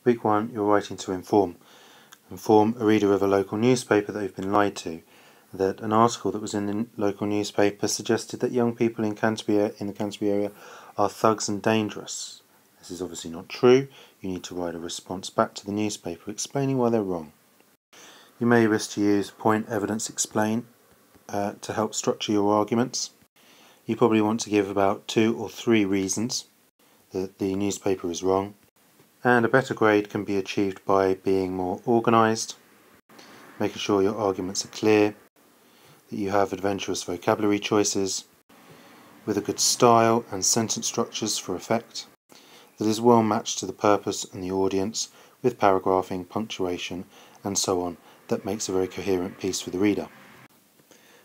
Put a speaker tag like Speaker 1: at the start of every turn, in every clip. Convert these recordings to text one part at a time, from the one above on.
Speaker 1: Week 1, you're writing to inform. Inform a reader of a local newspaper that they've been lied to, that an article that was in the local newspaper suggested that young people in the Canterbury area are thugs and dangerous. This is obviously not true. You need to write a response back to the newspaper explaining why they're wrong. You may wish to use point, evidence, explain to help structure your arguments. You probably want to give about 2 or 3 reasons that the newspaper is wrong. And a better grade can be achieved by being more organised, making sure your arguments are clear, that you have adventurous vocabulary choices, with a good style and sentence structures for effect, that is well matched to the purpose and the audience, with paragraphing, punctuation, and so on, that makes a very coherent piece for the reader.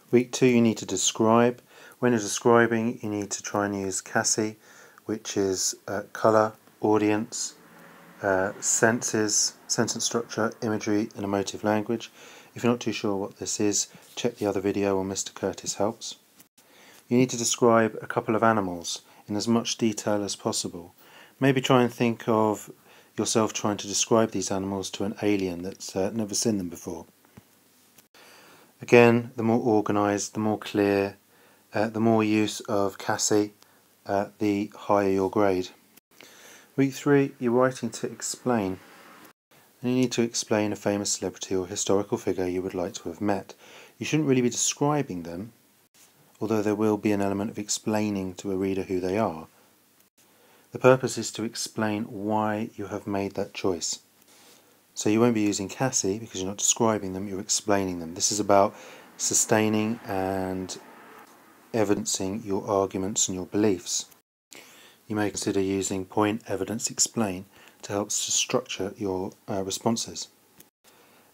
Speaker 1: Week 2, you need to describe. When you're describing, you need to try and use CASI, which is colour, audience, senses, sentence structure, imagery and emotive language. If you're not too sure what this is, check the other video on Mr. Curtis Helps. You need to describe a couple of animals in as much detail as possible. Maybe try and think of yourself trying to describe these animals to an alien that's never seen them before. Again, the more organised, the more clear, the more use of CASI, the higher your grade. Week 3, you're writing to explain. And you need to explain a famous celebrity or historical figure you would like to have met. You shouldn't really be describing them, although there will be an element of explaining to a reader who they are. The purpose is to explain why you have made that choice. So you won't be using CASI because you're not describing them, you're explaining them. This is about sustaining and evidencing your arguments and your beliefs. You may consider using point, evidence, explain to help to structure your responses.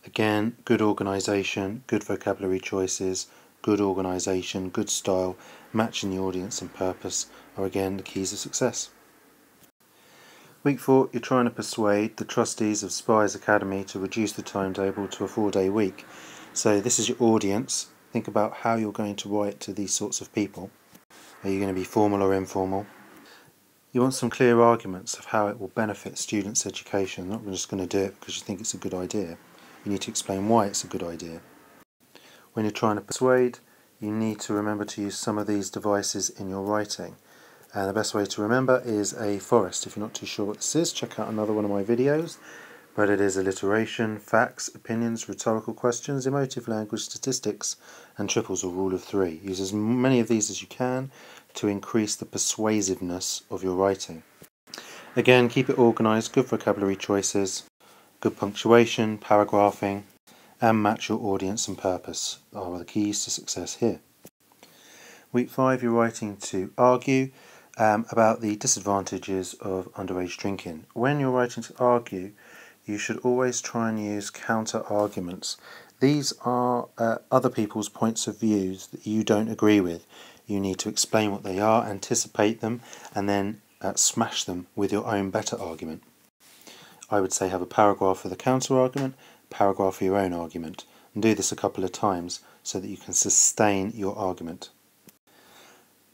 Speaker 1: Again, good organisation, good vocabulary choices, good organisation, good style, matching the audience and purpose are again the keys of success. Week 4, you're trying to persuade the trustees of Spires Academy to reduce the timetable to a 4-day week. So this is your audience. Think about how you're going to write to these sorts of people. Are you going to be formal or informal? You want some clear arguments of how it will benefit students' education. You're not just going to do it because you think it's a good idea. You need to explain why it's a good idea. When you're trying to persuade, you need to remember to use some of these devices in your writing. And the best way to remember is a forest. If you're not too sure what this is, check out another one of my videos. But it is alliteration, facts, opinions, rhetorical questions, emotive language, statistics, and triples or rule of 3. Use as many of these as you can to increase the persuasiveness of your writing. Again, keep it organised, good vocabulary choices, good punctuation, paragraphing, and match your audience and purpose are the keys to success here. Week 5, you're writing to argue about the disadvantages of underage drinking. When you're writing to argue, you should always try and use counter arguments. These are other people's points of views that you don't agree with. You need to explain what they are, anticipate them, and then smash them with your own better argument. I would say have a paragraph for the counter argument, paragraph for your own argument, and do this a couple of times so that you can sustain your argument.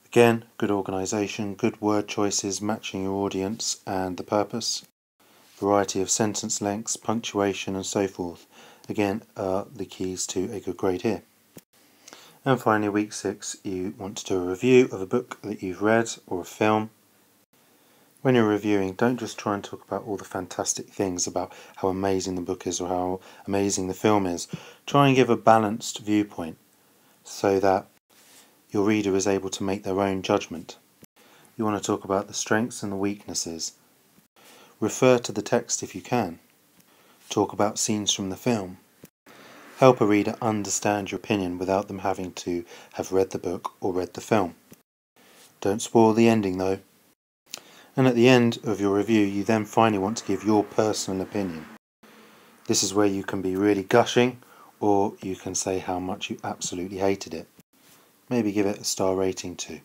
Speaker 1: Again, good organisation, good word choices, matching your audience and the purpose, variety of sentence lengths, punctuation and so forth, again are the keys to a good grade here. And finally, week 6, you want to do a review of a book that you've read or a film. When you're reviewing, don't just try and talk about all the fantastic things about how amazing the book is or how amazing the film is. Try and give a balanced viewpoint so that your reader is able to make their own judgment. You want to talk about the strengths and the weaknesses. Refer to the text if you can. Talk about scenes from the film. Help a reader understand your opinion without them having to have read the book or read the film. Don't spoil the ending though. And at the end of your review, you then finally want to give your personal opinion. This is where you can be really gushing, or you can say how much you absolutely hated it. Maybe give it a star rating too.